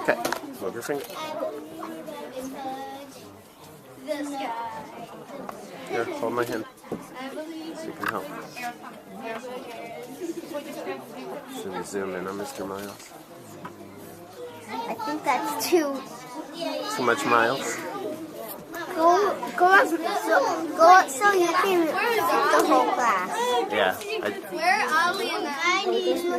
Okay, move your finger. Here, hold my hand so you can help. Should we zoom in on Mr. Miles? I think that's too much Miles? Go up so you can see the whole class. Yeah. Where are we in that? I need to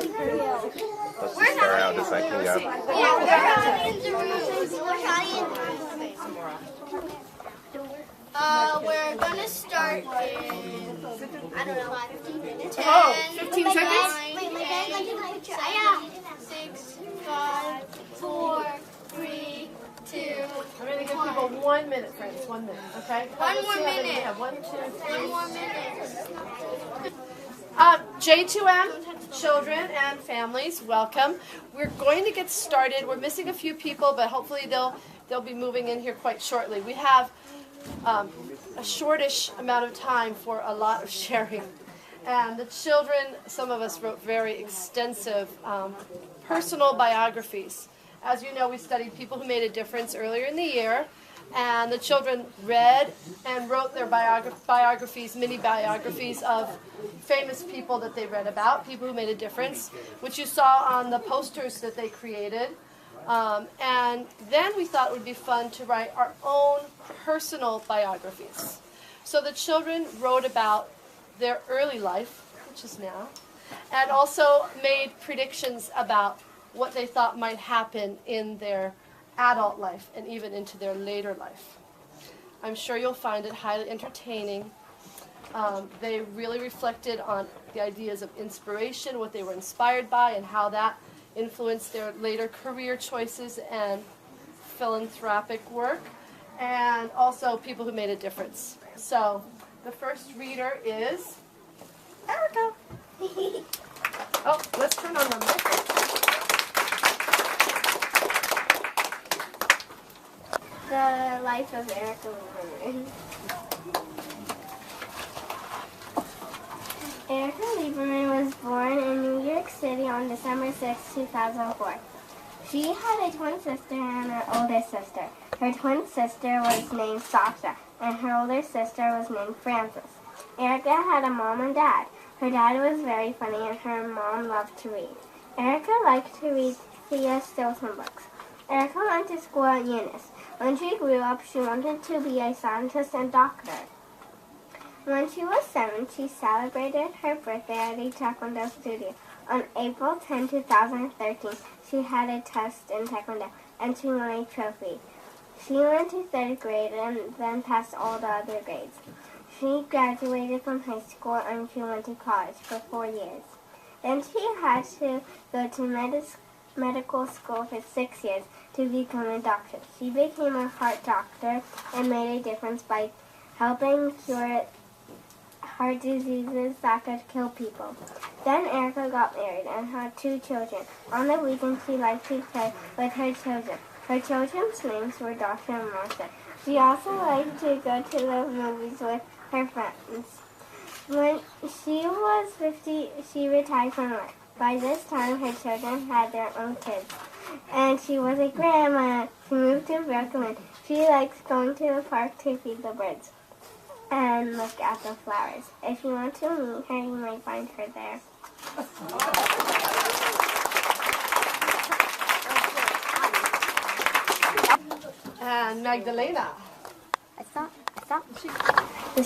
Let's as far out as I can go. Yeah, where are we in the room? We're gonna start in, I don't know, 15 minutes. 15 seconds? Wait, my dad's going to take a picture. Yeah. 6, 5, 4, 3, 2. I'm going to give people 1 minute, friends. 1 minute, okay? One more minute. We have 1, 2, 3. 1 more minute. J2M, children and families, welcome. We're going to get started. We're missing a few people, but hopefully they'll be moving in here quite shortly. We have a shortish amount of time for a lot of sharing. And the children, some of us wrote very extensive personal biographies. As you know, we studied people who made a difference earlier in the year, and the children read and wrote their biographies, mini biographies of famous people that they read about, people who made a difference, which you saw on the posters that they created. And then we thought it would be fun to write our own personal biographies. So the children wrote about their early life, which is now, and also made predictions about what they thought might happen in their adult life and even into their later life. I'm sure you'll find it highly entertaining. They really reflected on the ideas of inspiration, what they were inspired by, and how that influenced their later career choices and philanthropic work, and also people who made a difference. So the first reader is Erica. Oh, let's turn on the microphone. The life of Erica Lieberman. Erica Lieberman was born in New York City on December 6, 2004. She had a twin sister and an older sister. Her twin sister was named Sasha, and her older sister was named Frances. Erica had a mom and dad. Her dad was very funny, and her mom loved to read. Erica liked to read C.S. Stilton books. Erica went to school at Eunice. When she grew up, she wanted to be a scientist and doctor. When she was 7, she celebrated her birthday at a taekwondo studio. On April 10, 2013, she had a test in taekwondo, and she won a trophy. She went to 3rd grade and then passed all the other grades. She graduated from high school and she went to college for 4 years. Then she had to go to medical school for 6 years to become a doctor. She became a heart doctor and made a difference by helping cure heart diseases that could kill people. Then Erica got married and had 2 children. On the weekends, she liked to play with her children. Her children's names were Dasha and Martha. She also liked to go to the movies with her friends. When she was 50, she retired from work. By this time, her children had their own kids, and she was a grandma. She moved to Brooklyn. She likes going to the park to feed the birds and look at the flowers. If you want to meet her, you might find her there. And Magdalena. I thought. The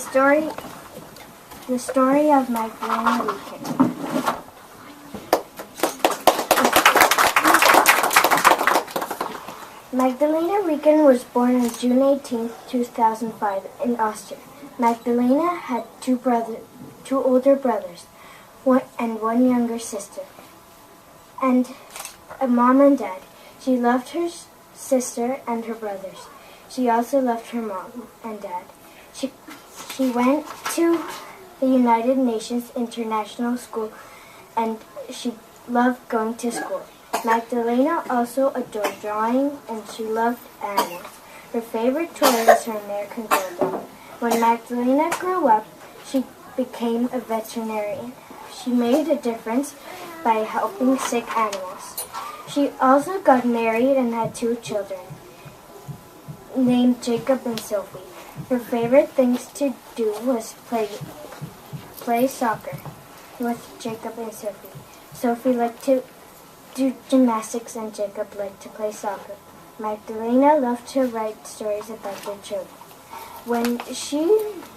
story of Magdalena Weekend. Magdalena Weekend was born on June 18, 2005 in Austria. Magdalena had 2 older brothers, and 1 younger sister, and a mom and dad. She loved her sister and her brothers. She also loved her mom and dad. She went to the United Nations International School, and she loved going to school. Magdalena also adored drawing, and she loved animals. Her favorite toy was her American Bulldog. When Magdalena grew up, she became a veterinarian. She made a difference by helping sick animals. She also got married and had 2 children, named Jacob and Sophie. Her favorite things to do was play soccer with Jacob and Sophie. Sophie liked to do gymnastics and Jacob liked to play soccer. Magdalena loved to write stories about their children. When she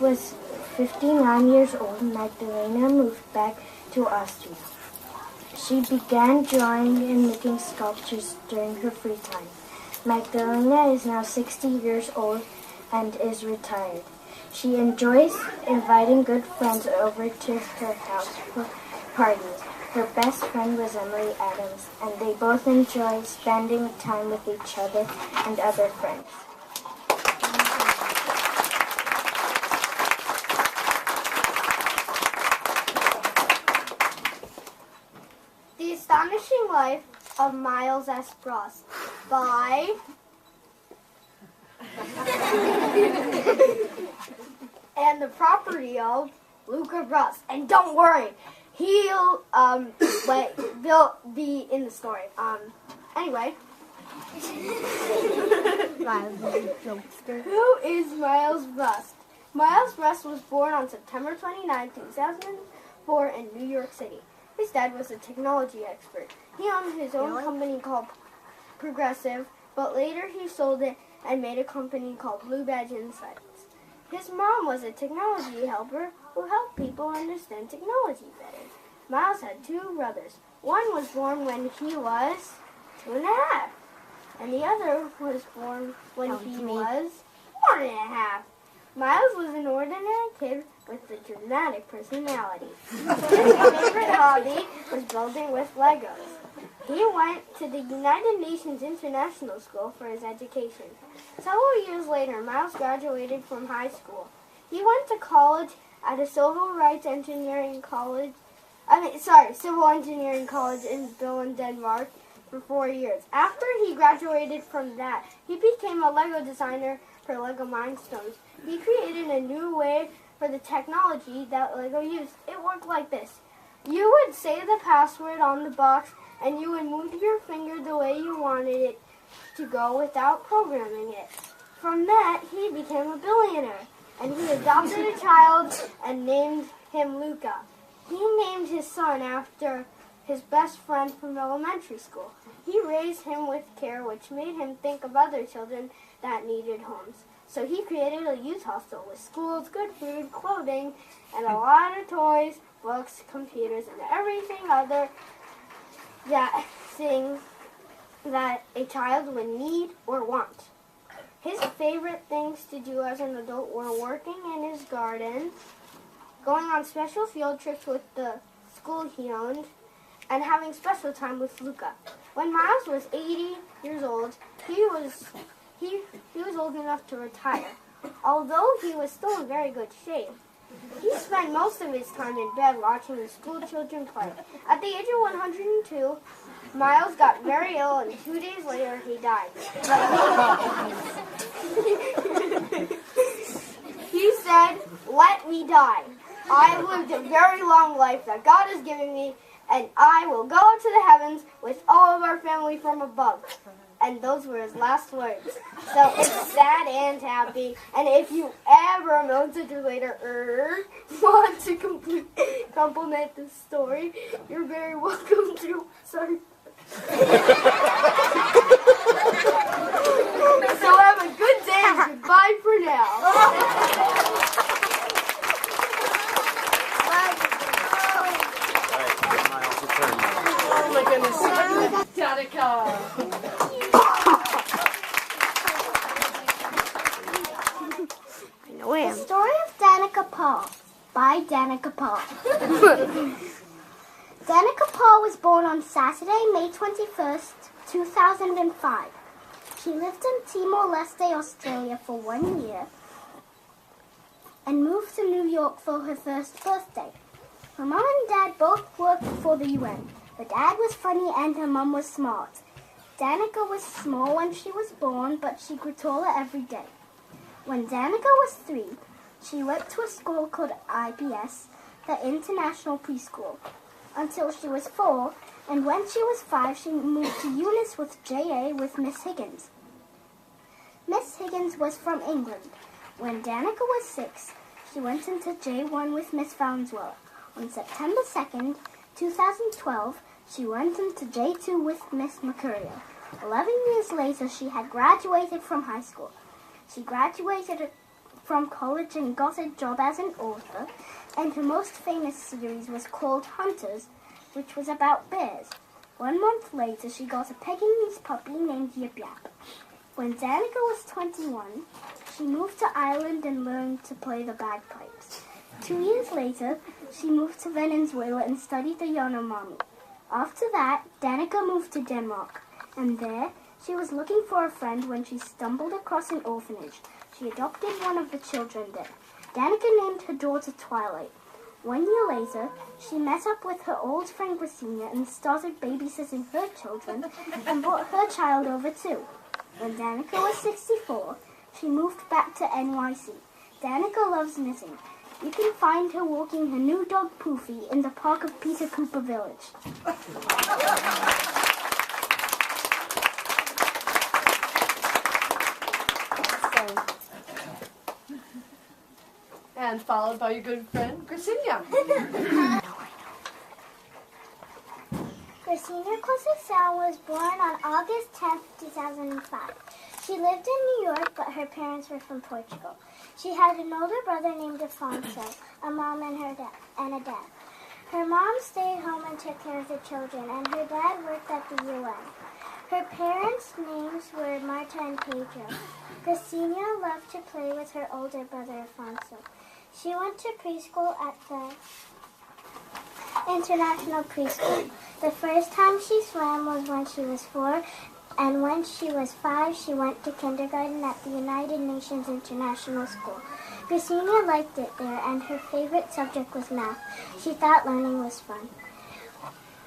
was 59 years old, Magdalena moved back to Austria. She began drawing and making sculptures during her free time. Magdalena is now 60 years old and is retired. She enjoys inviting good friends over to her house for parties. Her best friend was Emily Adams, and they both enjoy spending time with each other and other friends. The Astonishing Life of Miles S. Ross by and the Property of Luca Ross. And don't worry, he'll be in the story. Anyway. Who is Miles Rust? Miles Rust was born on September 29, 2004 in New York City. His dad was a technology expert. He owned his own company called Progressive, but later he sold it and made a company called Blue Badge Insights. His mom was a technology helper who helped people understand technology better. Miles had 2 brothers. One was born when he was 2.5, and the other was born when he was 4.5. Miles was an ordinary kid with a dramatic personality. His favorite hobby was building with Legos. He went to the United Nations International School for his education. Several years later, Miles graduated from high school. He went to college at a civil engineering college in Billund, Denmark for 4 years. After he graduated from that, he became a Lego designer for Lego Mindstones. He created a new way for the technology that Lego used. It worked like this. You would say the password on the box and you would move your finger the way you wanted it to go without programming it. From that, he became a billionaire, and he adopted a child and named him Luca. He named his son after his best friend from elementary school. He raised him with care, which made him think of other children that needed homes. So he created a youth hostel with schools, good food, clothing, and a lot of toys, books, computers, and everything other thing that a child would need or want. His favorite things to do as an adult were working in his garden, going on special field trips with the school he owned, and having special time with Luca. When Miles was 80 years old, he was old enough to retire. Although he was still in very good shape, he spent most of his time in bed watching the school children play. At the age of 102, Miles got very ill, and 2 days later he died. He said, "Let me die. I lived a very long life that God has given me, and I will go to the heavens with all of our family from above." And those were his last words. So it's sad and happy. And if you ever, a month later, want to compliment this story, you're very welcome to. Sorry. So have a good day and goodbye for now. Oh my goodness. Danica. The Story of Danica Paul by Danica Paul. Danica Paul was born on Saturday, May 21st, 2005. She lived in Timor-Leste, Australia for 1 year and moved to New York for her first birthday. Her mom and dad both worked for the UN. Her dad was funny and her mom was smart. Danica was small when she was born, but she grew taller every day. When Danica was 3, she went to a school called IPS, the International Preschool, until she was 4, And when she was 5, she moved to Eunice with J.A. with Miss Higgins. Miss Higgins was from England. When Danica was 6, she went into J1 with Miss Valenzuela. On September 2nd, 2012, she went into J2 with Miss Mercurio. 11 years later, she had graduated from high school. She graduated from college and got a job as an author, and her most famous series was called Hunters, which was about bears. 1 month later, she got a Pekingese puppy named Yip Yap. When Danica was 21, she moved to Ireland and learned to play the bagpipes. 2 years later, she moved to Venezuela and studied the Yanomami. After that, Danica moved to Denmark, and there she was looking for a friend when she stumbled across an orphanage. She adopted one of the children there. Danica named her daughter Twilight. 1 year later, she met up with her old friend Gracinia and started babysitting her children and brought her child over too. When Danica was 64, she moved back to NYC. Danica loves knitting. You can find her walking her new dog Poofy in the park of Peter Cooper Village. And followed by your good friend, Gracinia. Gracinia Concepcion was born on August 10th, 2005. She lived in New York, but her parents were from Portugal. She had an older brother named Afonso, a mom and a dad. Her mom stayed home and took care of the children, and her dad worked at the UN. Her parents' names were Marta and Pedro. Gracinia loved to play with her older brother Afonso. She went to preschool at the International Preschool. The first time she swam was when she was 4, and when she was 5, she went to kindergarten at the United Nations International School. Gracinia liked it there, and her favorite subject was math. She thought learning was fun.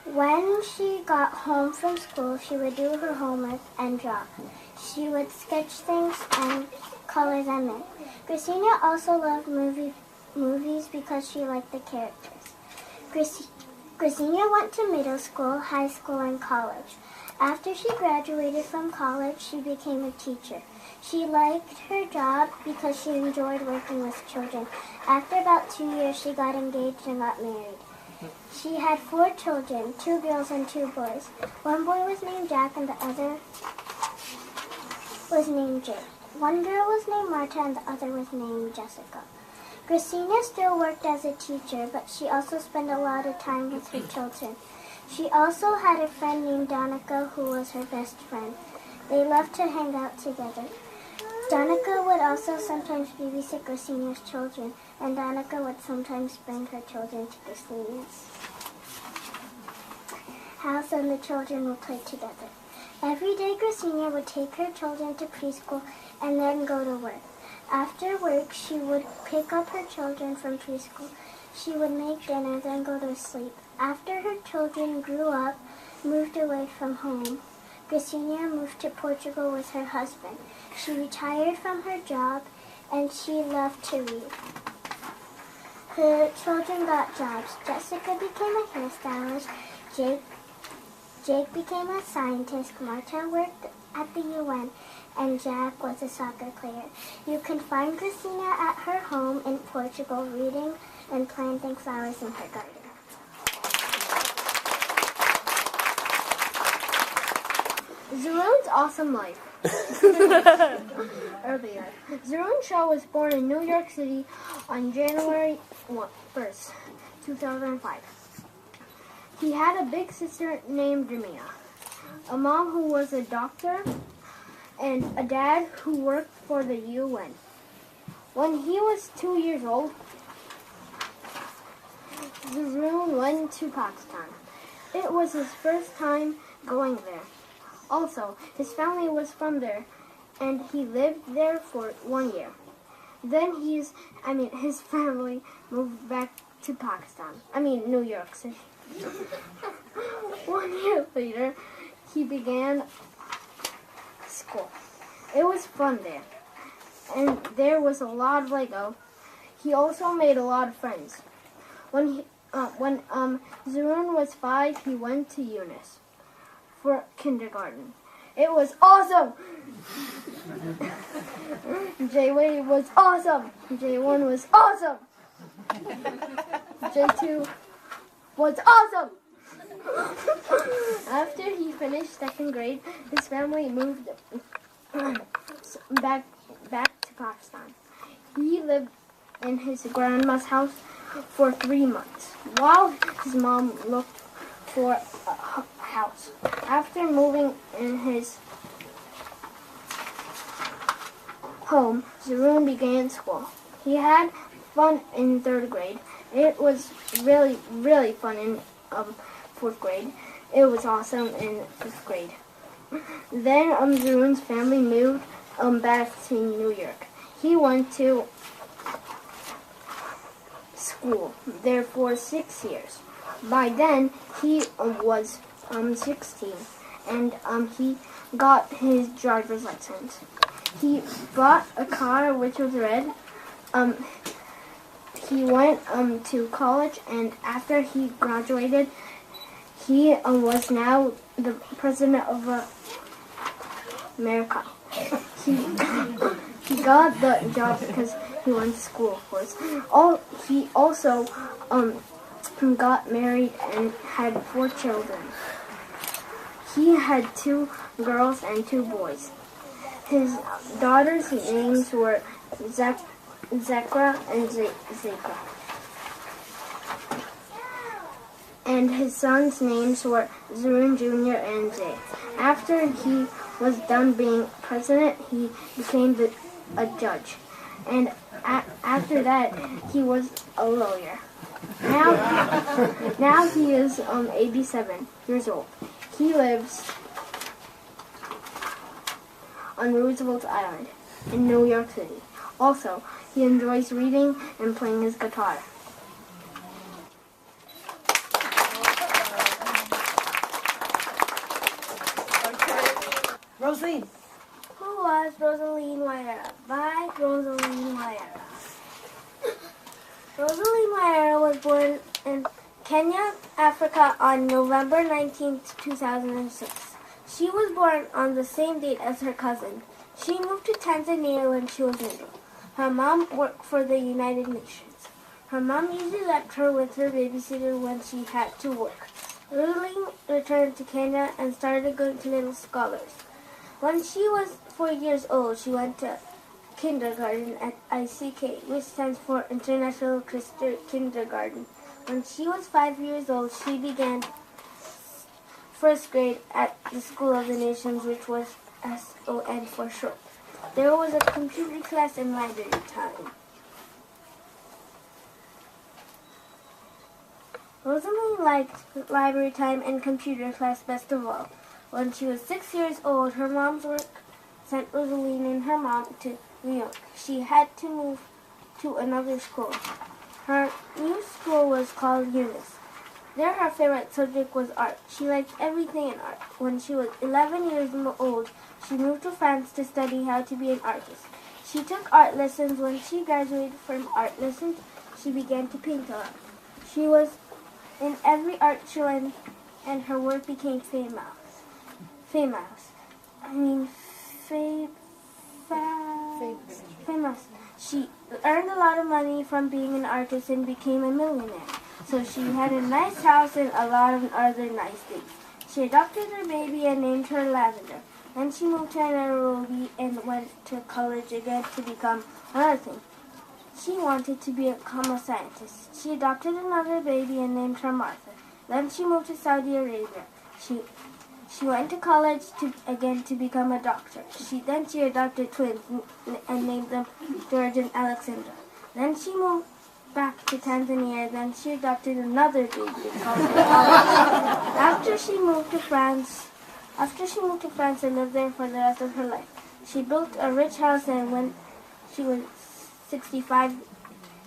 When she got home from school, she would do her homework and draw. She would sketch things and color them in. Gracinia also loved movies because she liked the characters. Gracinia went to middle school, high school, and college. After she graduated from college, she became a teacher. She liked her job because she enjoyed working with children. After about 2 years, she got engaged and got married. She had 4 children, 2 girls and 2 boys. One boy was named Jack and the other was named Jake. One girl was named Marta and the other was named Jessica. Gracinia still worked as a teacher, but she also spent a lot of time with her children. She also had a friend named Danica who was her best friend. They loved to hang out together. Danica would also sometimes babysit Gracinia's children, and Danica would sometimes bring her children to Gracinia's house, and the children would play together. Every day, Gracinia would take her children to preschool and then go to work. After work, she would pick up her children from preschool. She would make dinner, then go to sleep. After her children grew up, moved away from home, Gracinia moved to Portugal with her husband. She retired from her job, and she loved to read. Her children got jobs. Jessica became a hairstylist. Jake became a scientist. Marta worked at the UN, and Jack was a soccer player. You can find Gracinia at her home in Portugal reading and planting flowers in her garden. Zeroon's awesome life. Earlier, Zeroon Shaw was born in New York City on January 1st, 2005. He had a big sister named Jamia, a mom who was a doctor, and a dad who worked for the UN. When he was 2 years old, Zeroon went to Pakistan. It was his first time going there. Also, his family was from there, and he lived there for 1 year. Then his family moved back to New York City. 1 year later, he began school. It was fun there, and there was a lot of Lego. He also made a lot of friends. When Zerun was 5, he went to Eunice for kindergarten. It was awesome! J1 was awesome! J1 was awesome! J2 was awesome! After he finished 2nd grade, his family moved back to Pakistan. He lived in his grandma's house for 3 months while his mom looked for a house. After moving in his home, Zerun began school. He had fun in 3rd grade. It was really, really fun in 4th grade. It was awesome in 5th grade. Then Zerun's family moved back to New York. He went to school there for 6 years. By then, he was 16, and he got his driver's license. He bought a car which was red. He went to college, and after he graduated, he was now the president of America. He got the job because he went to school, of course. He also got married and had 4 children. He had 2 girls and 2 boys. His daughters' names were Zekra and Zekra. And his sons' names were Zerun Jr. and Zay. After he was done being president, he became a judge. And after that, he was a lawyer. Now he is 87 years old. He lives on Roosevelt Island in New York City. Also, he enjoys reading and playing his guitar. Rosaline. Who was Rosaline Waira? By Rosaline Waira. Rosaline Waira was born in Kenya, Africa on November 19, 2006. She was born on the same date as her cousin. She moved to Tanzania when she was little. Her mom worked for the United Nations. Her mom usually left her with her babysitter when she had to work. Rosaline returned to Kenya and started going to Little Scholars. When she was 4 years old, she went to kindergarten at ICK, which stands for International Christian Kindergarten. When she was 5 years old, she began 1st grade at the School of the Nations, which was SON for short. There was a computer class and library time. Rosaline liked library time and computer class best of all. When she was 6 years old, her mom's work sent Rosaline and her mom to New York. She had to move to another school. Her new school was called Eunice. There her favorite subject was art. She liked everything in art. When she was 11 years old, she moved to France to study how to be an artist. She took art lessons. When she graduated from art lessons, she began to paint a lot. She was in every art show and her work became famous. She earned a lot of money from being an artist and became a millionaire. So she had a nice house and a lot of other nice things. She adopted her baby and named her Lavender. Then she moved to Nairobi and went to college again to become another thing. She wanted to become a scientist. She adopted another baby and named her Martha. Then she moved to Saudi Arabia. She went to college to become a doctor. She adopted twins and named them George and Alexandra. Then she moved back to Tanzania. Then she adopted another baby and called her Olive. After she moved to France and lived there for the rest of her life. She built a rich house, and when she was 65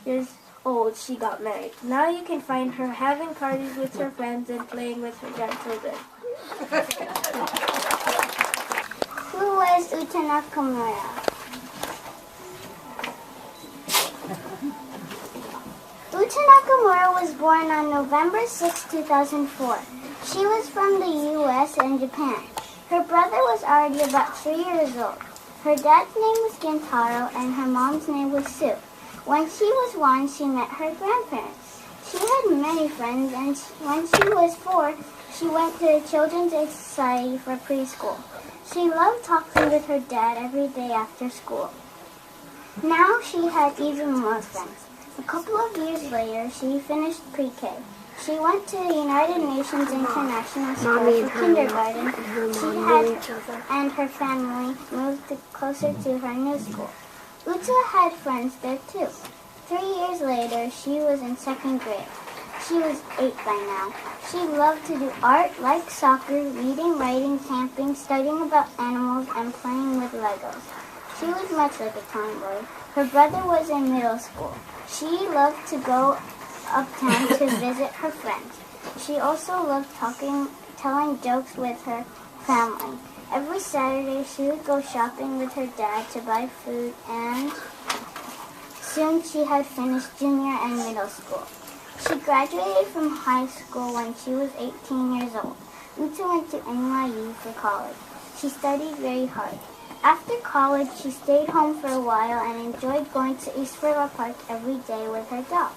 years old, she got married. Now you can find her having parties with her friends and playing with her grandchildren. Who was Utana Kamara? Uta Nakamura was born on November 6, 2004. She was from the U.S. and Japan. Her brother was already about 3 years old. Her dad's name was Gintaro and her mom's name was Sue. When she was 1, she met her grandparents. She had many friends, and when she was 4, she went to the Children's Aid Society for preschool. She loved talking with her dad every day after school. Now she had even more friends. A couple of years later, she finished pre-K. She went to the United Nations International School for kindergarten. And her family moved closer to her new school. Uta had friends there too. 3 years later, she was in 2nd grade. She was 8 by now. She loved to do art, like soccer, reading, writing, camping, studying about animals, and playing with Legos. She was much like a tomboy. Her brother was in middle school. She loved to go uptown to visit her friends. She also loved telling jokes with her family. Every Saturday, she would go shopping with her dad to buy food, and soon she had finished junior and middle school. She graduated from high school when she was 18 years old. Uta went to NYU for college. She studied very hard. After college, she stayed home for a while and enjoyed going to East River Park every day with her dog.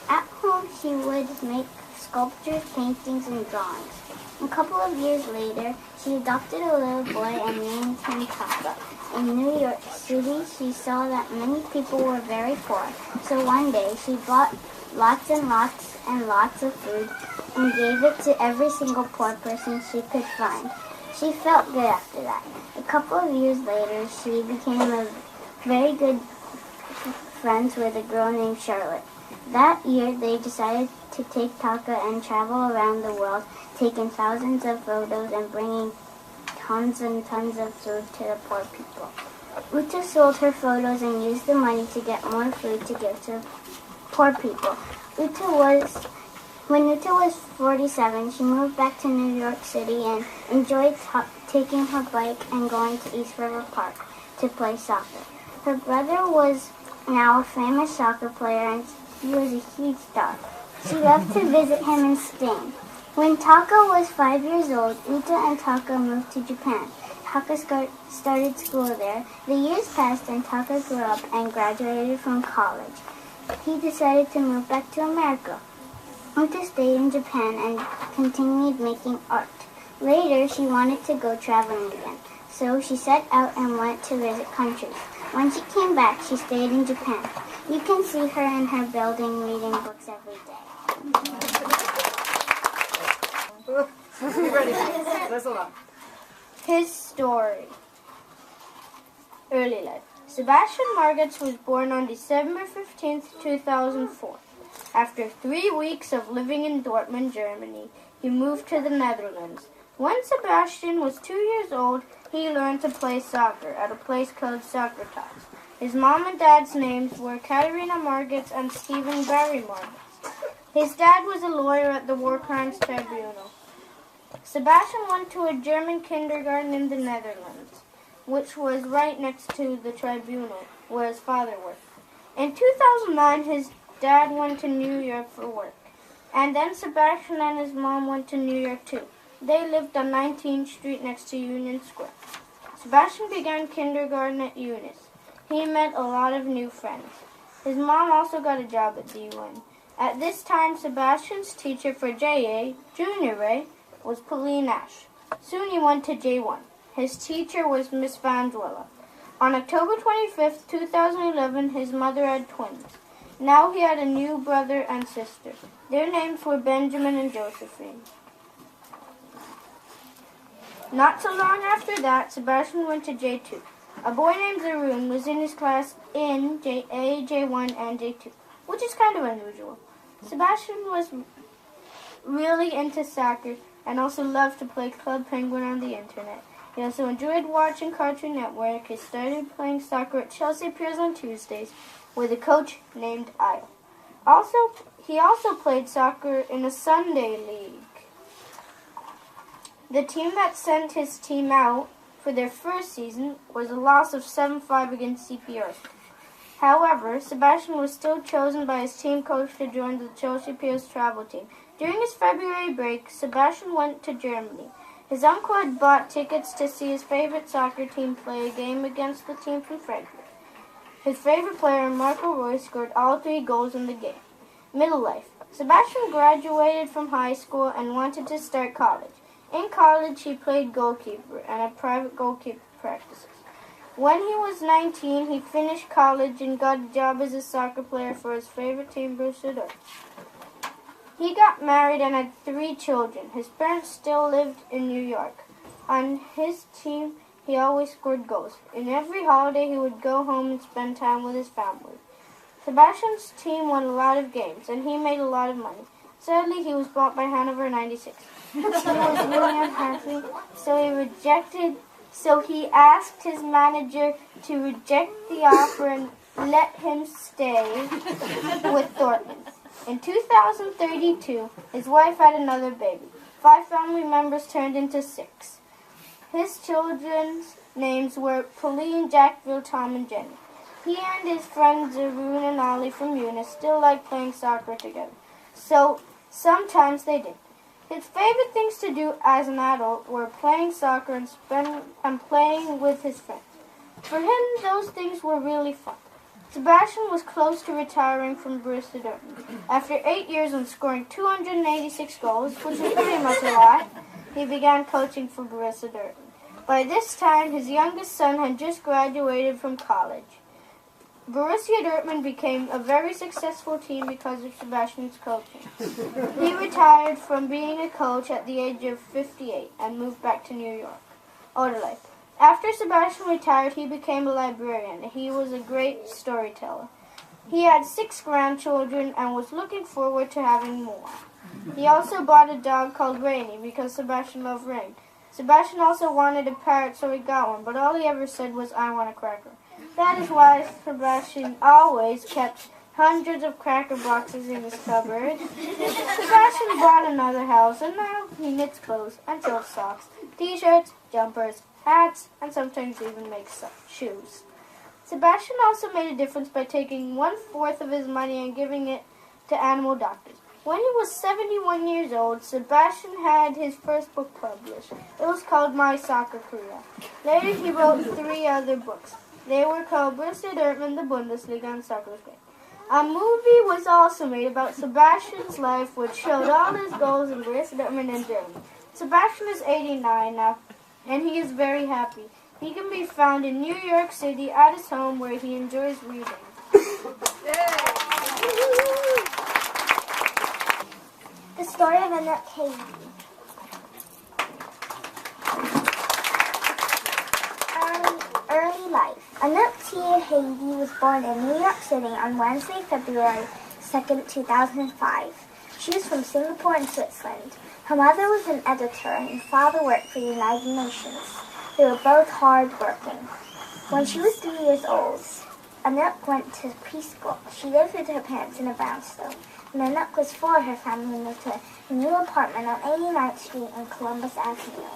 At home, she would make sculptures, paintings, and drawings. A couple of years later, she adopted a little boy and named him Taka. In New York City, she saw that many people were very poor, so one day she bought lots and lots and lots of food and gave it to every single poor person she could find. She felt good after that. A couple of years later, she became a very good friends with a girl named Charlotte. That year, they decided to take Taka and travel around the world, taking thousands of photos and bringing tons and tons of food to the poor people. Uta sold her photos and used the money to get more food to give to poor people. When Uta was 47, she moved back to New York City and enjoyed taking her bike and going to East River Park to play soccer. Her brother was now a famous soccer player and he was a huge star. She loved to visit him in Spain. When Taka was 5 years old, Uta and Taka moved to Japan. Taka started school there. The years passed and Taka grew up and graduated from college. He decided to move back to America. Uta stayed in Japan and continued making art. Later, she wanted to go traveling again, so she set out and went to visit countries. When she came back, she stayed in Japan. You can see her in her building reading books every day. His story. Early life. Sebastian Margetts was born on December 15, 2004. After 3 weeks of living in Dortmund, Germany, he moved to the Netherlands. When Sebastian was 2 years old, he learned to play soccer at a place called Soccer Tots. His mom and dad's names were Katerina Margetts and Stephen Barry Margetts. His dad was a lawyer at the War Crimes Tribunal. Sebastian went to a German kindergarten in the Netherlands, which was right next to the tribunal where his father worked. In 2009, his dad went to New York for work, and then Sebastian and his mom went to New York too. They lived on 19th Street next to Union Square. Sebastian began kindergarten at Eunice. He met a lot of new friends. His mom also got a job at the UN. At this time, Sebastian's teacher for JA, Junior A, was Pauline Ash. Soon he went to J1. His teacher was Miss Vanduella. On October 25, 2011, his mother had twins. Now he had a new brother and sister. Their names were Benjamin and Josephine. Not so long after that, Sebastian went to J2. A boy named Zaroon was in his class in JA, J1, and J2, which is kind of unusual. Sebastian was really into soccer and also loved to play Club Penguin on the internet. He also enjoyed watching Cartoon Network. He started playing soccer at Chelsea Piers on Tuesdays with a coach named Isle. He also played soccer in a Sunday league. The team that sent his team out for their first season was a loss of 7-5 against CPR. However, Sebastian was still chosen by his team coach to join the Chelsea Piers travel team. During his February break, Sebastian went to Germany. His uncle had bought tickets to see his favorite soccer team play a game against the team from Frankfurt. His favorite player, Marco Roy, scored all 3 goals in the game. Middle life. Sebastian graduated from high school and wanted to start college. In college, he played goalkeeper and had private goalkeeper practices. When he was 19, he finished college and got a job as a soccer player for his favorite team, Borussia Dortmund. He got married and had 3 children. His parents still lived in New York. On his team, he always scored goals. In every holiday, he would go home and spend time with his family. Sebastian's team won a lot of games, and he made a lot of money. Sadly, he was bought by Hanover 96. He was really unhappy, so he asked his manager to reject the offer and let him stay with Dortmund. In 2032, his wife had another baby. 5 family members turned into 6. His children's names were Pauline, Jackville, Tom, and Jenny. He and his friends Arun and Ali from Eunice still liked playing soccer together, so sometimes they did. His favorite things to do as an adult were playing soccer and playing with his friends. For him, those things were really fun. Sebastian was close to retiring from Borussia Dortmund. After 8 years and scoring 286 goals, which is pretty much a lot, he began coaching for Borussia Dortmund. By this time, his youngest son had just graduated from college. Borussia Dortmund became a very successful team because of Sebastian's coaching. He retired from being a coach at the age of 58 and moved back to New York. Older life. After Sebastian retired, he became a librarian. He was a great storyteller. He had 6 grandchildren and was looking forward to having more. He also bought a dog called Rainy because Sebastian loved rain. Sebastian also wanted a parrot, so he got one, but all he ever said was, "I want a cracker." That is why Sebastian always kept hundreds of cracker boxes in his cupboard. Sebastian bought another house, and now he knits clothes and sells socks, t-shirts, jumpers, hats, and sometimes even makes shoes. Sebastian also made a difference by taking 1/4 of his money and giving it to animal doctors. When he was 71 years old, Sebastian had his first book published. It was called My Soccer Career. Later, he wrote 3 other books. They were called Borussia Dortmund, the Bundesliga, and Soccer was Great. A movie was also made about Sebastian's life, which showed all his goals in Borussia Dortmund and Germany. Sebastian is 89 now, and he is very happy. He can be found in New York City at his home where he enjoys reading. The story of Annette Haiti. Early life. Annette Haiti was born in New York City on Wednesday, February 2nd, 2005. She was from Singapore and Switzerland. Her mother was an editor and father worked for the United Nations. They were both hard-working. When she was 3 years old, Annette went to preschool. She lived with her parents in a brownstone. When Annette was 4, her family moved to a new apartment on 89th Street and Columbus Avenue.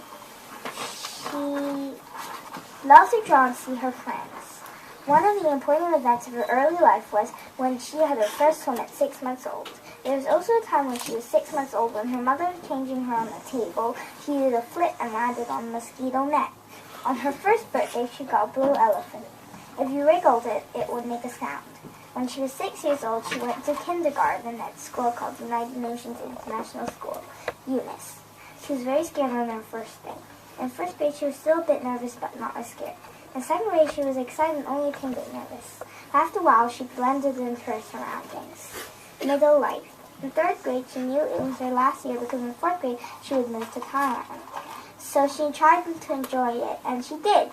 She loved to draw and see her friends. One of the important events of her early life was when she had her first swim at 6 months old. There was also a time when she was 6 months old when her mother was changing her on the table. She did a flip and landed on a mosquito net. On her first birthday, she got a blue elephant. If you wriggled it, it would make a sound. When she was 6 years old, she went to kindergarten at a school called the United Nations International School, Eunice. She was very scared on her first day. In first grade, she was still a bit nervous, but not as scared. In second grade, she was excited and only a bit nervous. After a while, she blended into her surroundings. Middle life. In third grade, she knew it was her last year because in fourth grade, she would move to Thailand. So she tried to enjoy it, and she did.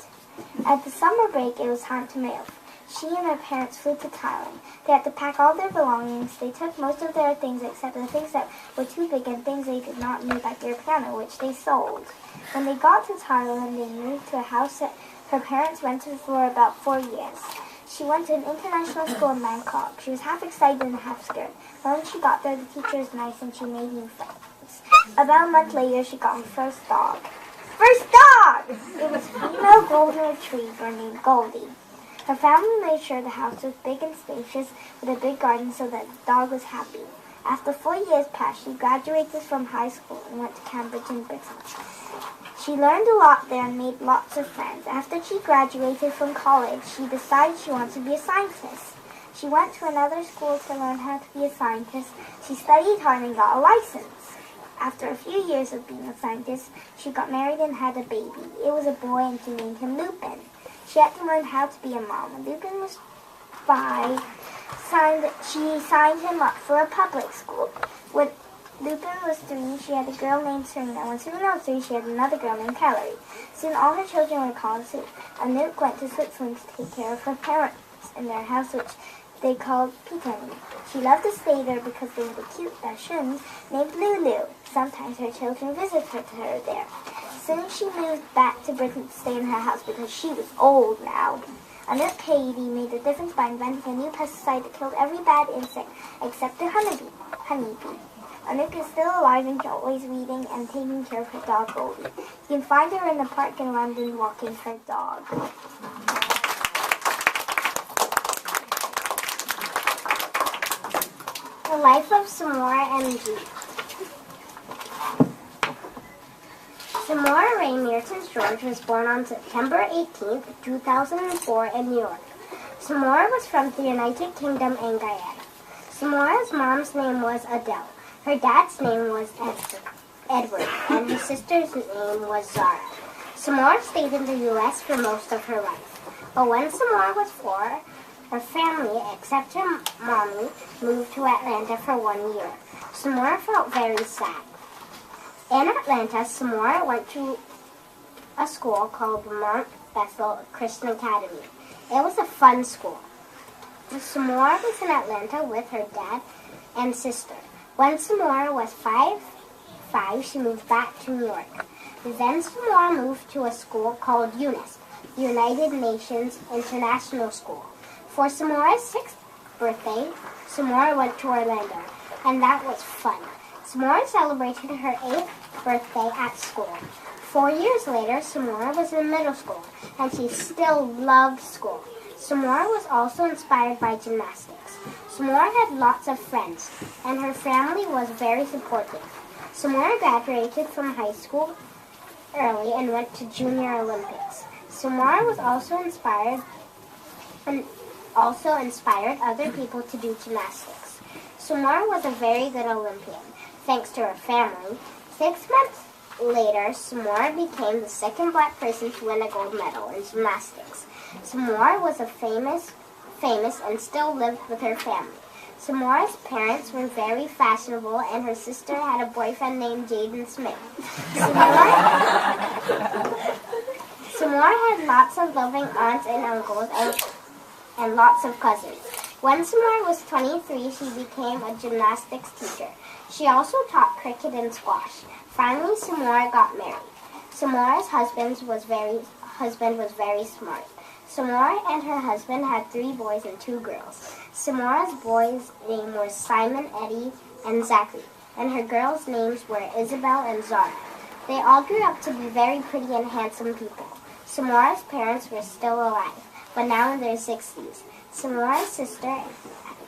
At the summer break, it was time to move. She and her parents flew to Thailand. They had to pack all their belongings. They took most of their things except the things that were too big and things they did not need, like their piano, which they sold. When they got to Thailand, they moved to a house that her parents rented for about 4 years. She went to an international school in Bangkok. She was half excited and half scared. When she got there, the teacher was nice and she made new friends. About a month later, she got her first dog. First dog! It was a female golden retriever named Goldie. Her family made sure the house was big and spacious with a big garden so that the dog was happy. After 4 years passed, she graduated from high school and went to Cambridge in Britain. She learned a lot there and made lots of friends. After she graduated from college, she decided she wanted to be a scientist. She went to another school to learn how to be a scientist. She studied hard and got a license. After a few years of being a scientist, she got married and had a baby. It was a boy and she named him Lupin. She had to learn how to be a mom. When Lupin was 5, she signed him up for a public school. When Lupin was 3, she had a girl named Serena. When Serena was 3, she had another girl named Calorie. Soon all her children were called Anouk went to Switzerland to take care of her parents in their house, which they called Peterlee. She loved to stay there because they had a cute Dachshund named Lulu. Sometimes her children visited her there. Soon she moved back to Britain to stay in her house because she was old now. Anouk Katie made a difference by inventing a new pesticide that killed every bad insect except the honeybee. Anouk is still alive and always reading and taking care of her dog Goldie. You can find her in the park in London walking her dog. The life of Samora and G. Samora Ray Mertens George was born on September 18, 2004 in New York. Samora was from the United Kingdom and Guyana. Samora's mom's name was Adele. Her dad's name was Edward, and her sister's name was Zara. Samora stayed in the U.S. for most of her life. But when Samora was 4, her family, except her mommy, moved to Atlanta for 1 year. Samora felt very sad. In Atlanta, Samora went to a school called Mount Bethel Christian Academy. It was a fun school. Samora was in Atlanta with her dad and sister. When Samora was 5, she moved back to New York. Then Samora moved to a school called UNIS, United Nations International School. For Samora's 6th birthday, Samora went to Orlando, and that was fun. Samora celebrated her 8th birthday at school. 4 years later, Samora was in middle school, and she still loved school. Samora was also inspired by gymnastics. Samora had lots of friends, and her family was very supportive. Samora graduated from high school early and went to Junior Olympics. Samora was also inspired other people to do gymnastics. Samora was a very good Olympian, thanks to her family. 6 months later, Samora became the second black person to win a gold medal in gymnastics. Samora was famous and still lived with her family. Samora's parents were very fashionable, and her sister had a boyfriend named Jaden Smith. Samora had lots of loving aunts and uncles and lots of cousins. When Samora was 23, she became a gymnastics teacher. She also taught cricket and squash. Finally, Samora got married. Samora's husband was very smart. Samora and her husband had 3 boys and 2 girls. Samora's boys' name was Simon, Eddie, and Zachary, and her girls' names were Isabel and Zara. They all grew up to be very pretty and handsome people. Samora's parents were still alive, but now in their 60s. Samora's sister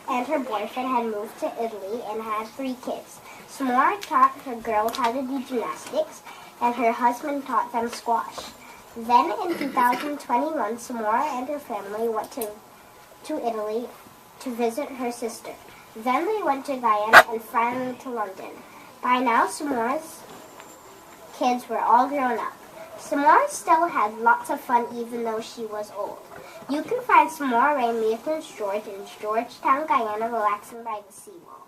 and her boyfriend had moved to Italy and had 3 kids. Samora taught her girls how to do gymnastics, and her husband taught them squash. Then in 2021, Samora and her family went to Italy to visit her sister. Then they went to Guyana and finally to London. By now, Samora's kids were all grown up. Samora still had lots of fun even though she was old. You can find Samora Ray Mertens George in Georgetown, Guyana, relaxing by the seawall.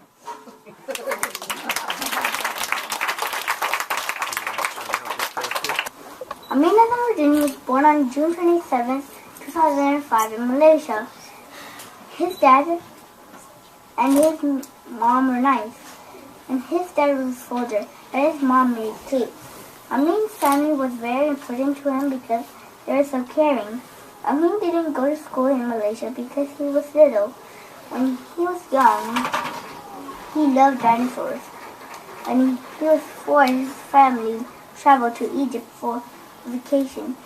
Amina Nordin was born on June 27, 2005 in Malaysia. His dad and his mom were nice, and his dad was a soldier, and his mom made cakes. Amin's family was very important to him because they were so caring. Amin didn't go to school in Malaysia because he was little. When he was young, he loved dinosaurs. When he was 4, his family traveled to Egypt for vacation.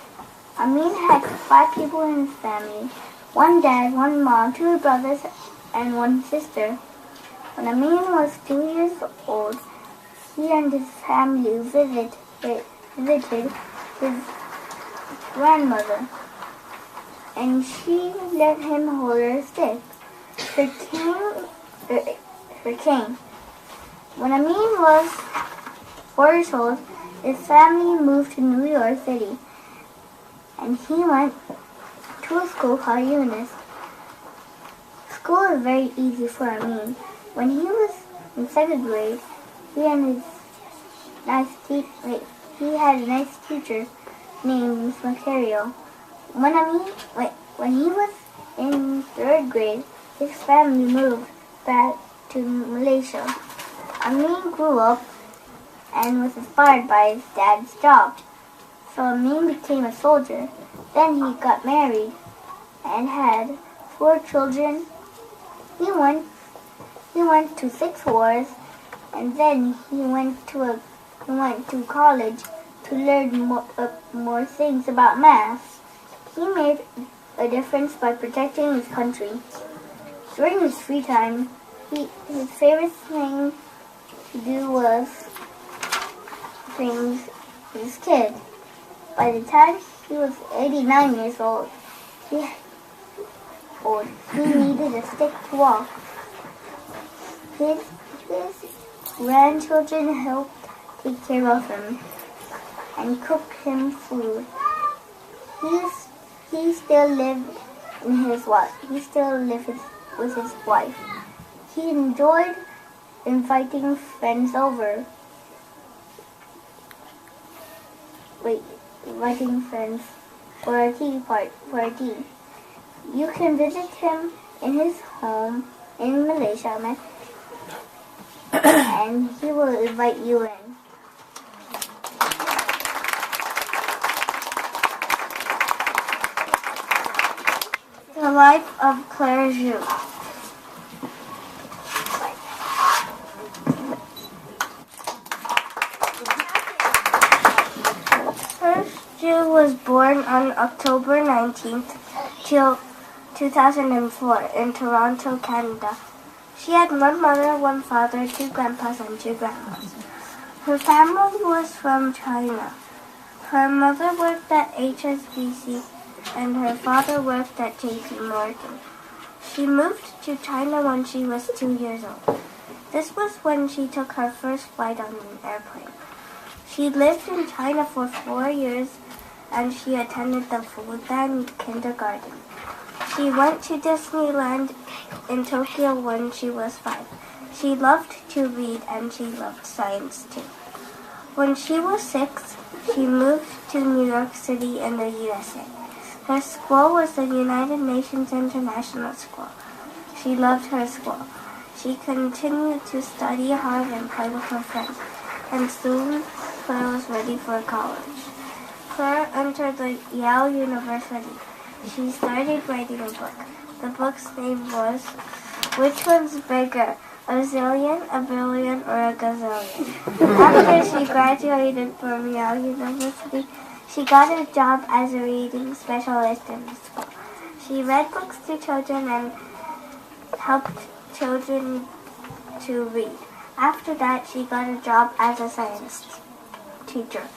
Amin had 5 people in his family. one dad, one mom, two brothers, and one sister. When Amin was 2 years old, he and his family visited his grandmother, and she let him hold her stick, her cane. When Amin was 4 years old, his family moved to New York City, and he went to a school called Eunice. School was very easy for Amin. When he was in 2nd grade, he had a nice teacher named Miss Macario. When he was in 3rd grade, his family moved back to Malaysia. Amin grew up and was inspired by his dad's job. So Amin became a soldier. Then he got married and had 4 children. He went to 6 wars, and then he went to college to learn more things about math. He made a difference by protecting his country. During his free time, his favorite thing to do was things his kid. By the time he was 89 years old, he needed a stick to walk. His grandchildren helped take care of him and cook him food. He still lived with his wife. He enjoyed inviting friends over. Inviting friends for a tea. You can visit him in his home in Malaysia, and he will invite you in. The life of Claire Zhu. Zhu was born on October 19th, 2004 in Toronto, Canada. She had one mother, one father, 2 grandpas, and 2 grandmas. Her family was from China. Her mother worked at HSBC and her father worked at J2M. She moved to China when she was 2 years old. This was when she took her first flight on an airplane. She lived in China for 4 years and she attended the Fudan kindergarten. She went to Disneyland in Tokyo when she was 5. She loved to read and she loved science too. When she was 6, she moved to New York City in the USA. Her school was the United Nations International School. She loved her school. She continued to study hard and play with her friends, and soon Claire was ready for college. Claire entered the Yale University. She started writing a book. The book's name was Which One's Bigger, a Zillion, a Billion, or a Gazillion? After she graduated from Yale University, she got a job as a reading specialist in the school. She read books to children and helped children to read. After that, she got a job as a science teacher.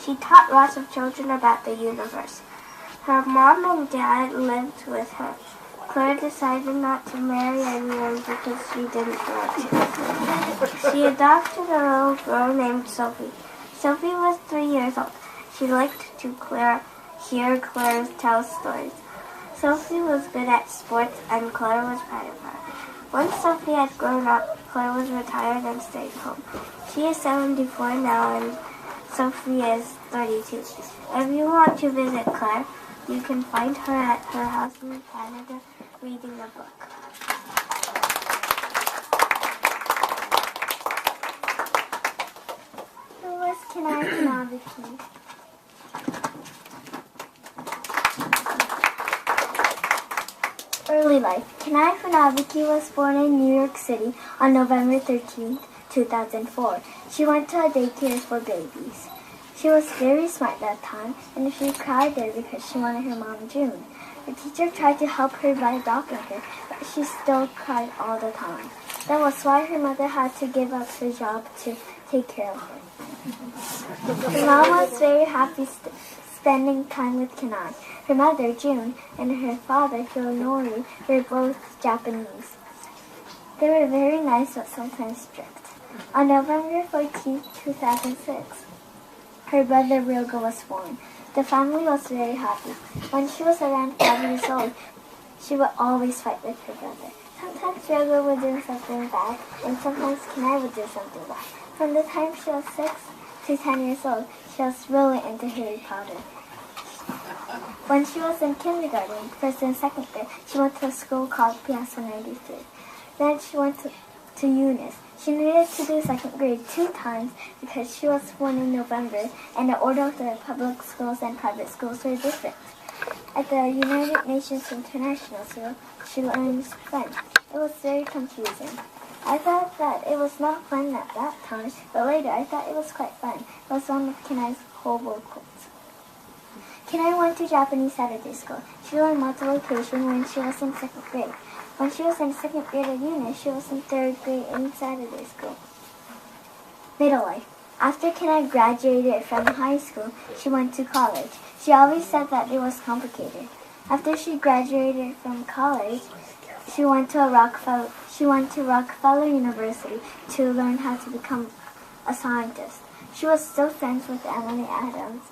She taught lots of children about the universe. Her mom and dad lived with her. Claire decided not to marry anyone because she didn't want to. She adopted a little girl named Sophie. Sophie was 3 years old. She liked to hear Claire tell stories. Sophie was good at sports and Claire was proud of her. Once Sophie had grown up, Claire was retired and stayed home. She is 74 now and Sophie is 32. If you want to visit Claire, you can find her at her house in Canada reading a book. Who was Kanaviki? Early life. Kanai Funabiki was born in New York City on November 13th, 2004. She went to a daycare for babies. She was very smart that time, and she cried there because she wanted her mom June. The teacher tried to help her by adopting her, but she still cried all the time. That was why her mother had to give up her job to take care of her. Her mom was very happy spending time with Kenai. Her mother, June, and her father, Hironori, were both Japanese. They were very nice but sometimes strict. On November 14, 2006, her brother Ryoga was born. The family was very happy. When she was around 5 years old, she would always fight with her brother. Sometimes Ryoga would do something bad, and sometimes Kenai would do something bad. From the time she was 6 to 10 years old, she was really into Harry Potter. When she was in kindergarten, first and second grade, she went to a school called Piazza 93. Then she went to Eunice. She needed to do second grade 2 times because she was born in November and the order of the public schools and private schools were different. At the United Nations International School, she learned French. It was very confusing. I thought that it was not fun at that time, but later I thought it was quite fun. It was one of Kenai's hobo quotes. Kenai went to Japanese Saturday school. She learned multiplication when she was in second grade. When she was in second grade at Eunice, she was in third grade in Saturday school. Middle life. After Kenai graduated from high school, she went to college. She always said that it was complicated. After she graduated from college, she went to Rockefeller University to learn how to become a scientist. She was still friends with Emily Adams,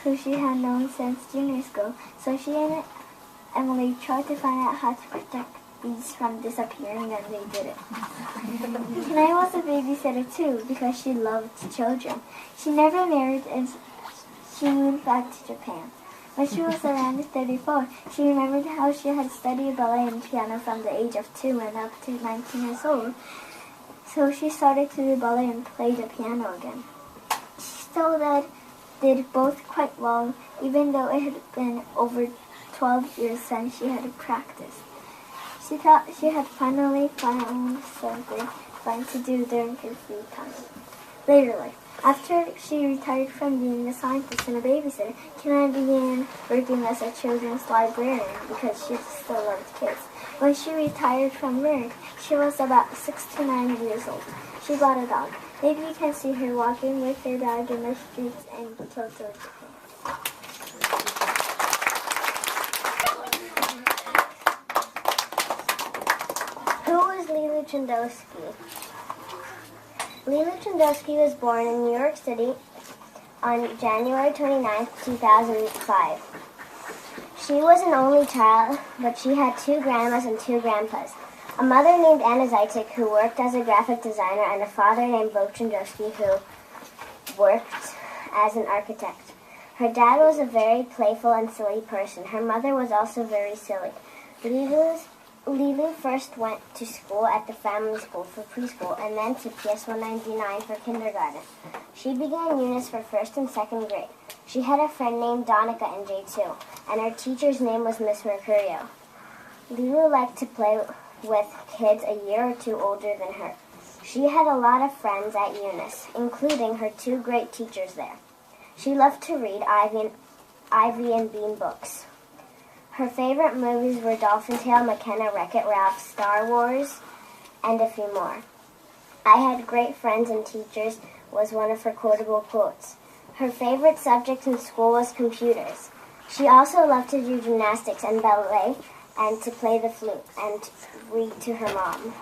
who she had known since junior school, so she and Emily tried to find out how to protect bees from disappearing, and they did it. Kenai was a babysitter too because she loved children. She never married and she moved back to Japan. When she was around 34, she remembered how she had studied ballet and piano from the age of 2 and up to 19 years old. So she started to do ballet and play the piano again. She still did both quite well, even though it had been over 12 years since she had practiced. She thought she had finally found something fun to do during her free time. Later life. After she retired from being a scientist and a babysitter, Kenai began working as a children's librarian because she still loved kids. When she retired from work, she was about 6 to 9 years old. She bought a dog. Maybe you can see her walking with her dog in the streets in Kyoto, Japan. Who is Lily Chindowski? Lily Chindowski was born in New York City on January 29, 2005. She was an only child, but she had 2 grandmas and 2 grandpas. A mother named Anna Zajcik, who worked as a graphic designer, and a father named Bo Chindowski, who worked as an architect. Her dad was a very playful and silly person. Her mother was also very silly. Lily first went to school at the family school for preschool and then to PS 199 for kindergarten. She began Eunice for 1st and 2nd grade. She had a friend named Donica in J2, and her teacher's name was Miss Mercurio. Lily liked to play with kids a year or 2 older than her. She had a lot of friends at Eunice, including her 2 great teachers there. She loved to read Ivy and Bean books. Her favorite movies were Dolphin Tale, McKenna, Wreck-It Ralph, Star Wars, and a few more. I had great friends and teachers was one of her quotable quotes. Her favorite subject in school was computers. She also loved to do gymnastics and ballet and to play the flute and read to her mom.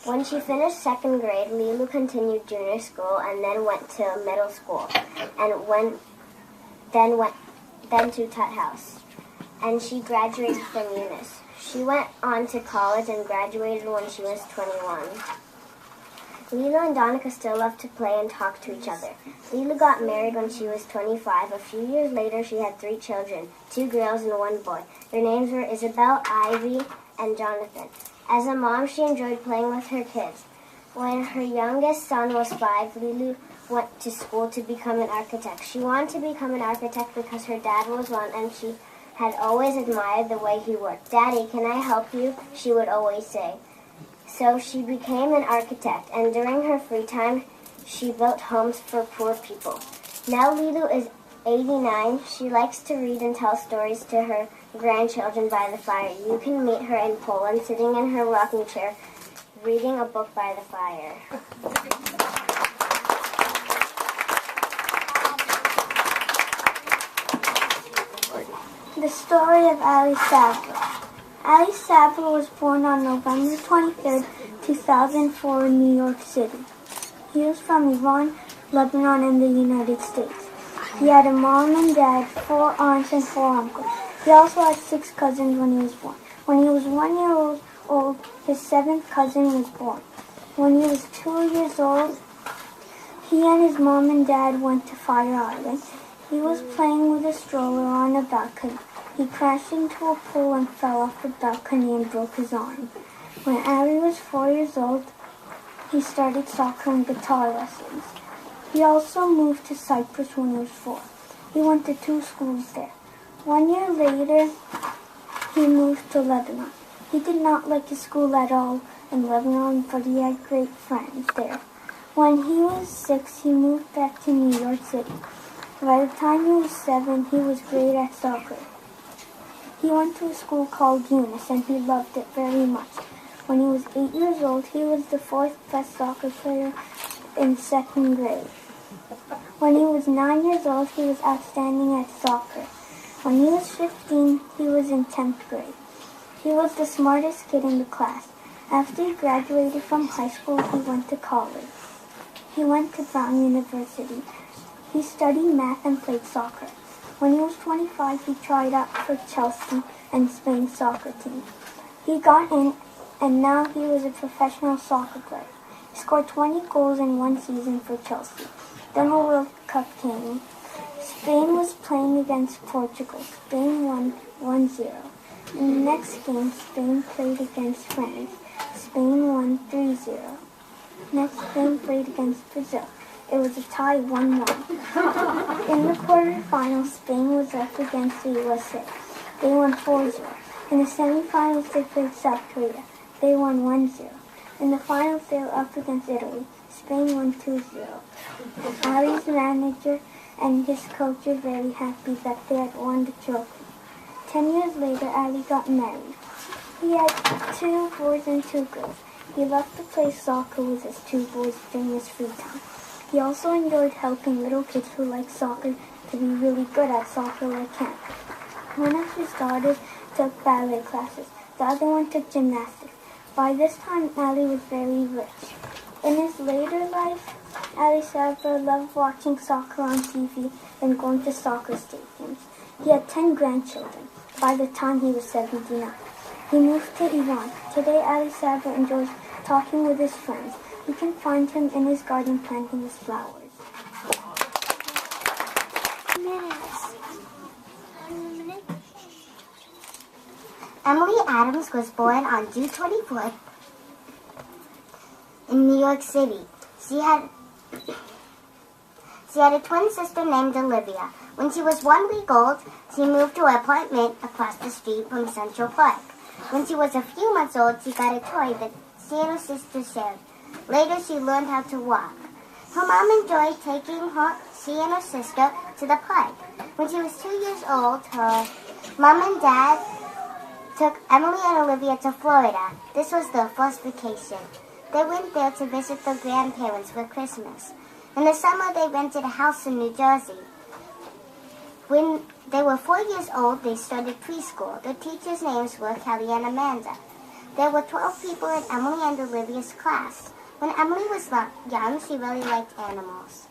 When she finished 2nd grade, Lulu continued junior school and then went to middle school and then to Tut House. And she graduated from Eunice. She went on to college and graduated when she was 21. Lila and Donica still love to play and talk to each other. Lila got married when she was 25. A few years later, she had 3 children, 2 girls and 1 boy. Their names were Isabel, Ivy, and Jonathan. As a mom, she enjoyed playing with her kids. When her youngest son was 5, Lulu went to school to become an architect. She wanted to become an architect because her dad was one, and she had always admired the way he worked. "Daddy, can I help you?" she would always say. So she became an architect, and during her free time, she built homes for poor people. Now Lulu is 89. She likes to read and tell stories to her grandchildren by the fire. You can meet her in Poland, sitting in her rocking chair, reading a book by the fire. The story of Ali Sabra. Ali Sabra was born on November 23, 2004 in New York City. He was from Iran, Lebanon, and the United States. He had a mom and dad, 4 aunts, and 4 uncles. He also had 6 cousins when he was born. When he was 1 year old, his 7th cousin was born. When he was 2 years old, he and his mom and dad went to Fire Island. He was playing with a stroller on a balcony. He crashed into a pool and fell off the balcony and broke his arm. When Ali was 4 years old, he started soccer and guitar lessons. He also moved to Cyprus when he was 4. He went to 2 schools there. 1 year later, he moved to Lebanon. He did not like his school at all in Lebanon, but he had great friends there. When he was 6, he moved back to New York City. By the time he was 7, he was great at soccer. He went to a school called Eunice, and he loved it very much. When he was 8 years old, he was the 4th best soccer player in 2nd grade. When he was 9 years old, he was outstanding at soccer. When he was 15, he was in 10th grade. He was the smartest kid in the class. After he graduated from high school, he went to college. He went to Brown University. He studied math and played soccer. When he was 25, he tried out for Chelsea and Spain's soccer team. He got in, and now he was a professional soccer player. He scored 20 goals in 1 season for Chelsea. Then the World Cup came. Spain was playing against Portugal. Spain won 1-0. In the next game, Spain played against France. Spain won 3-0. Next, Spain played against Brazil. It was a tie 1-1. In the quarterfinals, Spain was up against the USA. They won 4-0. In the semifinals, they played South Korea. They won 1-0. In the finals, they were up against Italy. Spain won 2-0. Ali's manager and his coach are very happy that they had won the trophy. 10 years later, Ali got married. He had 2 boys and 2 girls. He loved to play soccer with his 2 boys during his free time. He also enjoyed helping little kids who like soccer to be really good at soccer like him. One of his daughters took ballet classes. The other one took gymnastics. By this time, Ali was very rich. In his later life, Ali Sabra loved watching soccer on TV and going to soccer stadiums. He had 10 grandchildren by the time he was 79. He moved to Iran. Today, Ali Sabra enjoys talking with his friends. You can find him in his garden planting his flowers. Emily Adams was born on June 24th in New York City. She had a twin sister named Olivia. When she was 1 week old, she moved to an apartment across the street from Central Park. When she was a few months old, she got a toy that she and her sister shared. Later, she learned how to walk. Her mom enjoyed taking she and her sister to the park. When she was 2 years old, her mom and dad took Emily and Olivia to Florida. This was their first vacation. They went there to visit their grandparents for Christmas. In the summer, they rented a house in New Jersey. When they were 4 years old, they started preschool. Their teachers' names were Kelly and Amanda. There were 12 people in Emily and Olivia's class. When Emily was young, she really liked animals.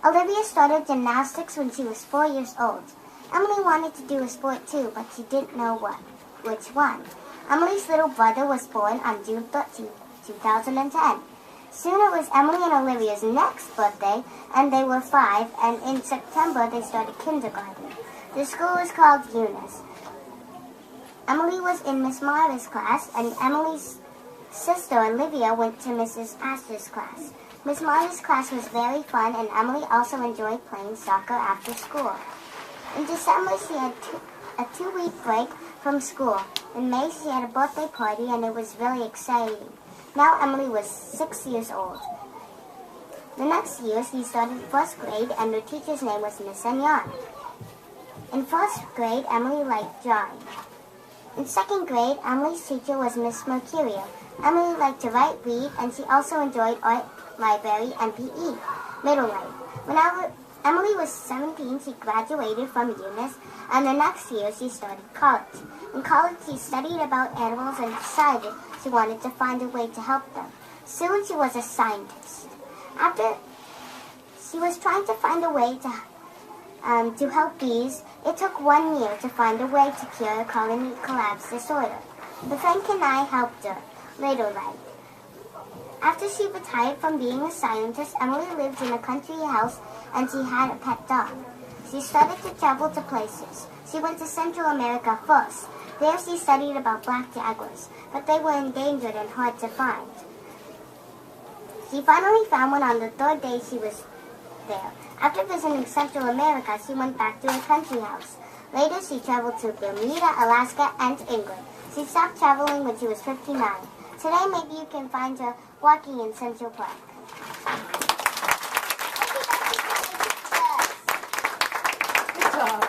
Olivia started gymnastics when she was 4 years old. Emily wanted to do a sport too, but she didn't know which one. Emily's little brother was born on June 13, 2010. Soon it was Emily and Olivia's next birthday, and they were 5, and in September they started kindergarten. The school is called Eunice. Emily was in Miss Mara's class, and Emily's sister Olivia went to Mrs. Astor's class. Miss Mara's class was very fun, and Emily also enjoyed playing soccer after school. In December, she had a 2-week break from school. In May, she had a birthday party, and it was really exciting. Now Emily was 6 years old. The next year, she started first grade, and her teacher's name was Miss Anyan. In first grade, Emily liked drawing. In second grade, Emily's teacher was Miss Mercurio. Emily liked to write, read, and she also enjoyed art, library, and PE. Middle life. When Emily was 17, she graduated from Eunice, and the next year she started college. In college, she studied about animals and decided she wanted to find a way to help them. Soon she was a scientist. After she was trying to find a way to help bees, it took 1 year to find a way to cure a colony collapse disorder. But Frank and I helped her. Later life. After she retired from being a scientist, Emily lived in a country house and she had a pet dog. She started to travel to places. She went to Central America first. There she studied about black jaguars, but they were endangered and hard to find. She finally found one on the third day she was there. After visiting Central America, she went back to her country house. Later, she traveled to Bermuda, Alaska, and England. She stopped traveling when she was 59. Today, maybe you can find her walking in Central Park. Good job.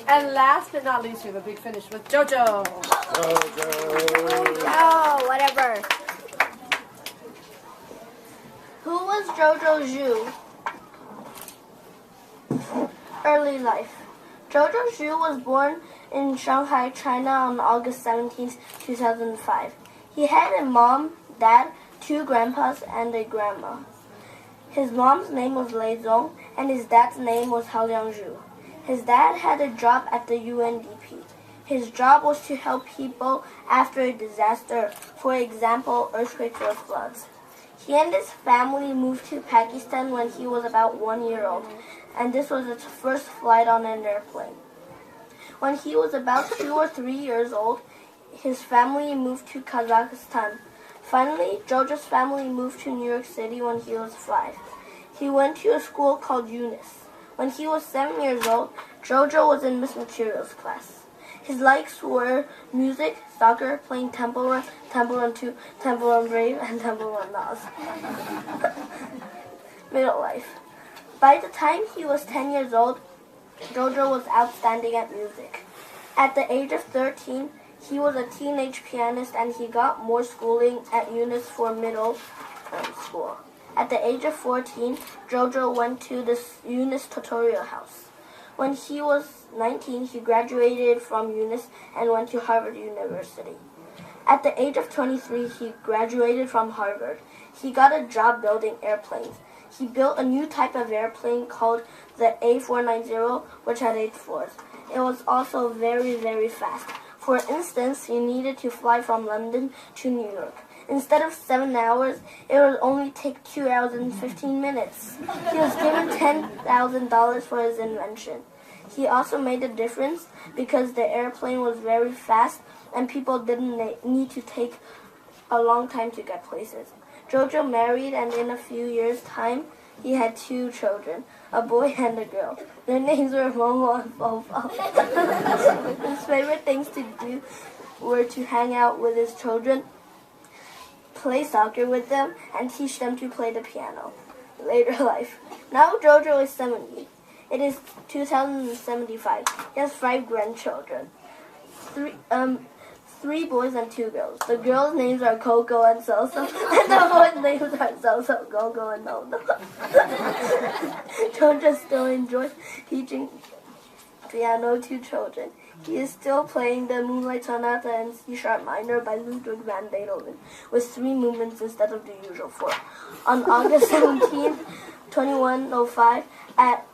And last but not least, we have a big finish with JoJo. Oh, whatever. Who was Jojo Zhu? Early life. Jojo Zhu was born in Shanghai, China on August 17, 2005. He had a mom, dad, 2 grandpas, and a grandma. His mom's name was Lei Zong, and his dad's name was Hao Liangzhu. His dad had a job at the UNDP. His job was to help people after a disaster, for example, earthquakes or floods. He and his family moved to Pakistan when he was about 1 year old, and this was his first flight on an airplane. When he was about 2 or 3 years old, his family moved to Kazakhstan. Finally, Jojo's family moved to New York City when he was 5. He went to a school called Eunice. When he was 7 years old, Jojo was in Miss Material's class. His likes were music, soccer, playing Temple Run 2, Temple Run Brave, and Temple Run Nas. Middle life. By the time he was 10 years old, Jojo was outstanding at music. At the age of 13, he was a teenage pianist and he got more schooling at Eunice for middle school. At the age of 14, Jojo went to the Eunice tutorial house. When he was 19, he graduated from Eunice and went to Harvard University. At the age of 23, he graduated from Harvard. He got a job building airplanes. He built a new type of airplane called the A490, which had 8 floors. It was also very, very fast. For instance, he needed to fly from London to New York. Instead of 7 hours, it would only take 2 hours and 15 minutes. He was given $10,000 for his invention. He also made a difference because the airplane was very fast and people didn't need to take a long time to get places. Jojo married, and in a few years' time, he had 2 children, a boy and a girl. Their names were Momo and Fofo. His favorite things to do were to hang out with his children, play soccer with them, and teach them to play the piano. Later life. Now Jojo is 70. It is 2075. He has 5 grandchildren. 3 boys and 2 girls. The girls' names are Coco and Soso, and the boys' names are Soso, Gogo, and Nono. Jojo still enjoys teaching piano to children. He is still playing the Moonlight Sonata in C-sharp minor by Ludwig van Beethoven, with 3 movements instead of the usual 4. On August 17, 2105, at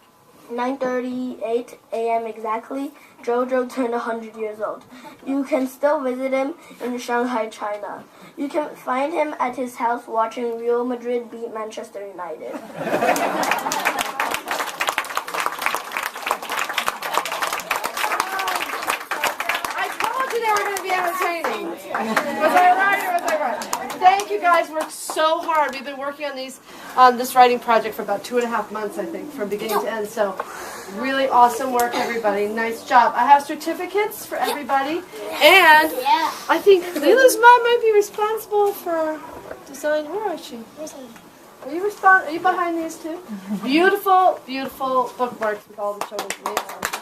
9:38 a.m. exactly, Jojo turned 100 years old. You can still visit him in Shanghai, China. You can find him at his house watching Real Madrid beat Manchester United. I told you they were going to be entertaining. Was I right or was I right? Thank you guys. Worked so hard. We've been working on this writing project for about 2.5 months, I think, from beginning to end. So really awesome work, everybody. Nice job. I have certificates for everybody. And I think Lila's mom might be responsible for design. Where is she? Are you behind these two? Beautiful, beautiful bookmarks with all the children's names on them.